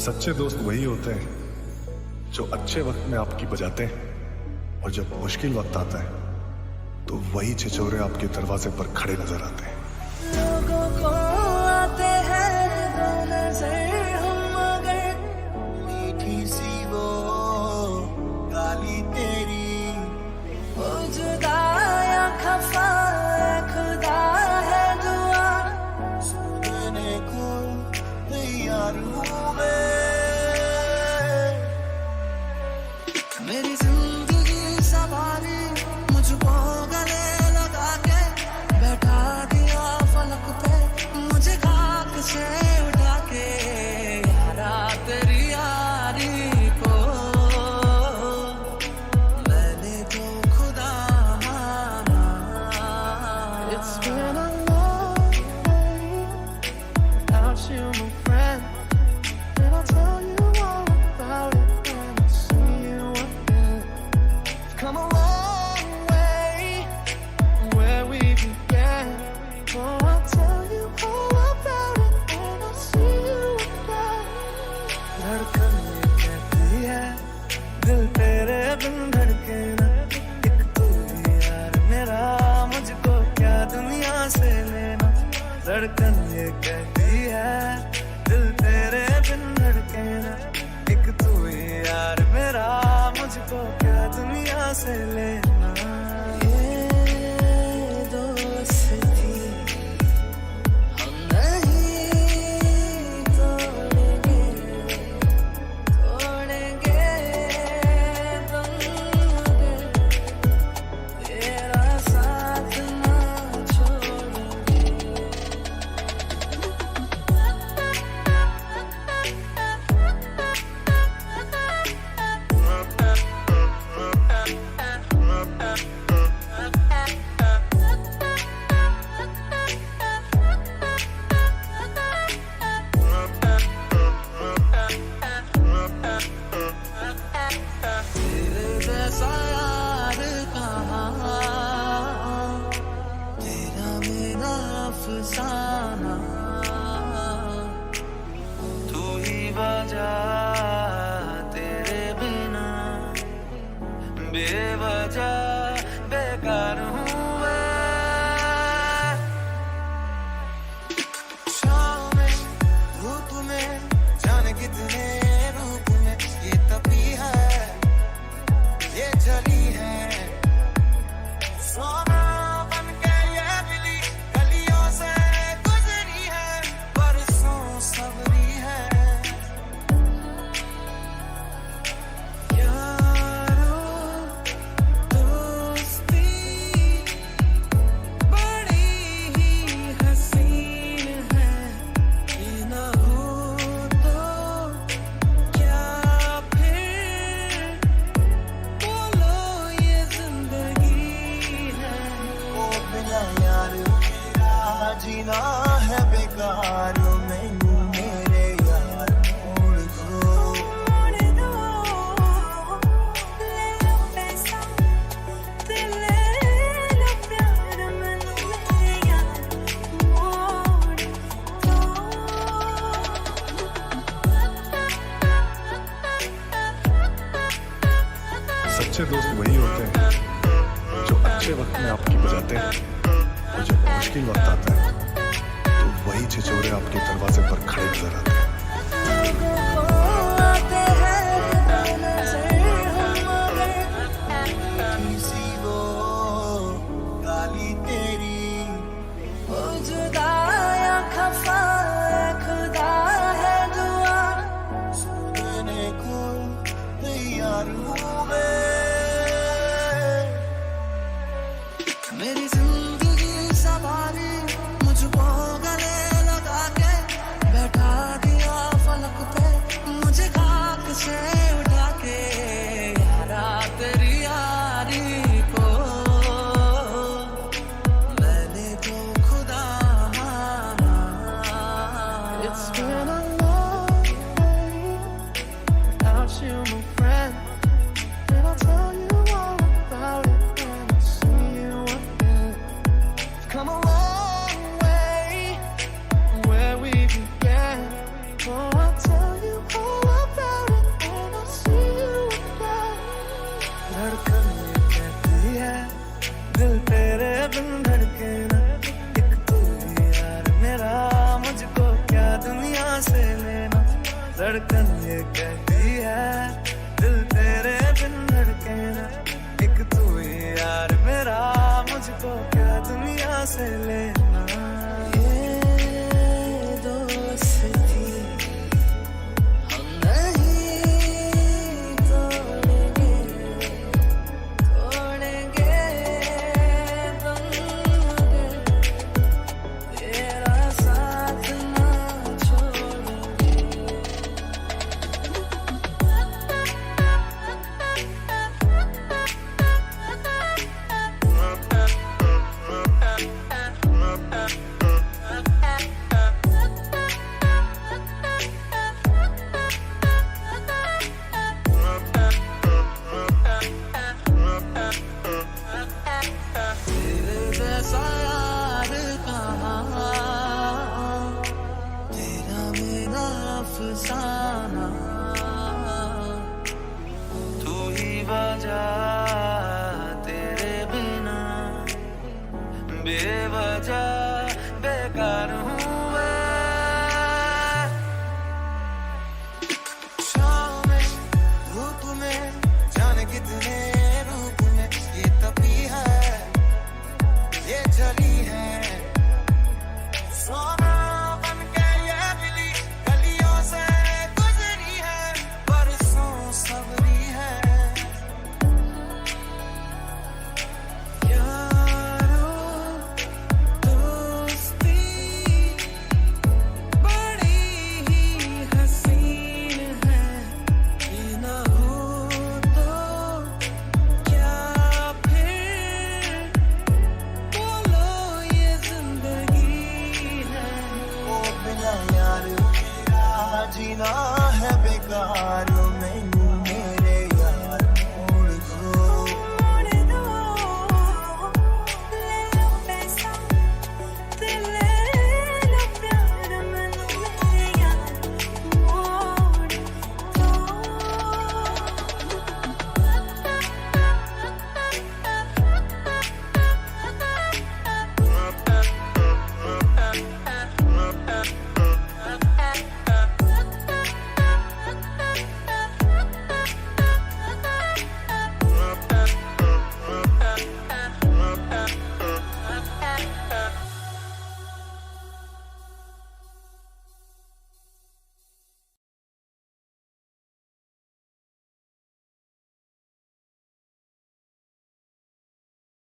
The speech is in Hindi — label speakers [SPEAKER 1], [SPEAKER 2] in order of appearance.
[SPEAKER 1] सच्चे दोस्त वही होते हैं जो अच्छे वक्त में आपकी बजाते हैं और जब मुश्किल वक्त आता है तो वही छिछोरे आपके दरवाजे पर खड़े नजर आते हैं।
[SPEAKER 2] लोगों को आते हैं दो नजर हम मगर मीठी सी वो गाली तेरी वो जुदा या खफा है खुदा है दुआ सुनने को तैयार हूँ मैं। मेरी जिंदगी सवारी मुझको गले लगा के बैठा दिया फलक पे मुझे खाक से उठा के यारा तेरी यारी को मैंने तो खुदा माना। It's been a long day without you, my friend. Did I tell you all about it when I see you again? Come a long way from where we began. Oh, I'll tell you all about it when I see you again. धड़कन ये कहती है दिल तेरे बिन धड़के ना एक तू ही यार मेरा मुझको क्या दुनिया से लेना। धड़कन ये कहती है दिल तेरे बिन धड़के ना एक तू ही यार मेरा मुझको क्या दुनिया से लेना। ये दोस्ती हम नहीं तोड़ेंगे तोड़ेंगे तुम मगर तेरा साथ ना छोड़ेंगे। तेरे जैसा यार कहाँ तेरा मेरा अफसाना तू ही बजा तेरे बिना बेवजह बेकार हूँ मैं। शाम में धूप में जाने कितने रूप में ये तपी है ये जली है सोना बन के ये मिली गलियों से गुजरी है बरसों सबरी है। यारो दोस्ती बड़ी ही हसीन है ये ना हो तो क्या फिर बोलो ये जिंदगी है। ओ बिना यार मेरा जीना है बेकार मैनू मेरे यार मोड़ दो ले लो पैसा ते ले लो प्यार मैनू मेरे यार मोड़ दो।
[SPEAKER 1] सच्चे दोस्त वही होते हैं जो अच्छे वक्त में आपकी बजाते हैं और जब मुश्किल वक्त आता है तो वही छिछोरे आपके दरवाजे पर खड़े नजर आते हैं।
[SPEAKER 2] लोगों को आते हैं दो नजर हम मगर मीठी सी वो गाली तेरी वो जुदा या खफा है खुदा है दुआ सुनने को तैयार हूँ मैं। मेरी जिंदगी सवारी मुझको गले लगा के बैठा दिया फलक पे मुझे खाक से उठा के यारा तेरी यारी को मैंने तो खुदा माना। It's been a long day without you, my friend. Did I tell you all about it when I see you again? Come a long way from where we began. Oh, I'll tell you all धड़कन ये कहती है दिल तेरे बिन धड़के ना, एक तू ही यार मेरा, मुझको क्या दुनिया से लेना। ये दोस्ती हम नहीं तोड़ेंगे, तोड़ेंगे तुम मगर तेरा साथ ना छोड़ेंगे। तेरे जैसा यार कहाँ, तेरा मेरा अफसाना, तू ही वजह, तेरे बिना बेवजह बेकार हूँ मैं। शाम में धूप में जाने कितने रूप में ये तपी है, ये जली है, सोना बन के ये मिली गलियों से गुजरी है, बरसों सबरी है। यारो दोस्ती बड़ी ही हसीन है, ये ना हो तो क्या फिर बोलो ये जिंदगी है। ओ बिना यार मेरा जीना है बेकार,